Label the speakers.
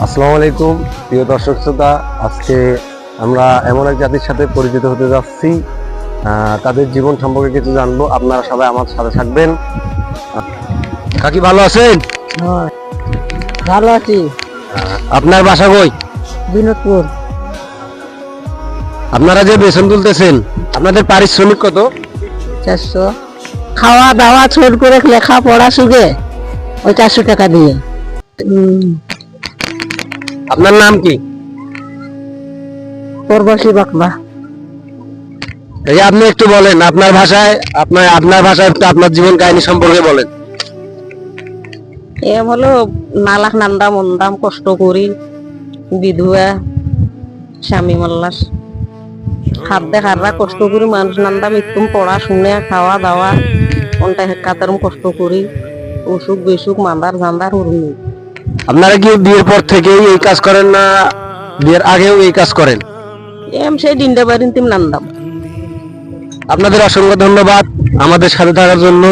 Speaker 1: আসসালামু আলাইকুম প্রিয় দর্শক শ্রোতা, আজকে আমরা এমন এক জাতির সাথে পরিচিত হতে যাচ্ছি। তাদের জীবন সম্পর্কে কিছু জানবো। আপনারা সবাই আমার সাথে থাকবেন। কাকি ভালো আছেন?
Speaker 2: হয়, ভালো আছি।
Speaker 1: আপনার বাসা কই?
Speaker 2: বিনোদপুর।
Speaker 1: আপনারা যে বেতন তুলতেছেন, আপনাদের পারিশ্রমিক কত?
Speaker 2: 400। খাওয়া দাওয়া ছোট করে লেখাপড়া শুগে ওই 400 টাকা দিয়ে।
Speaker 1: আপনার নাম কি?
Speaker 2: পরবাসী বাকলা।
Speaker 1: এই যে আপনি একটু বলেন আপনার ভাষায়, আপনার ভাষায় একটু আপনার জীবন কাহিনী সম্পর্কে বলেন।
Speaker 2: এ হলো নালাক নান্দাম মন্দাম কষ্ট করি, বিধুয়া স্বামী মাল্লাস হাত দেখাররা কষ্ট করি, মানুষ নান্দাম একদম পড়াশুনে খাওয়া দাওয়া কোনটা কাতারম কষ্ট করি, অসুখ বিসুখ মান্দার জান্দার হরুনি।
Speaker 1: আপনারা কি বিয়ের পর থেকেই এই কাজ করেন না বিয়ের আগেও এই কাজ করেন?
Speaker 2: সেই দিনটা বাড়িতে নান্দাম।
Speaker 1: আপনাদের অসংখ্য ধন্যবাদ আমাদের সাথে থাকার জন্য।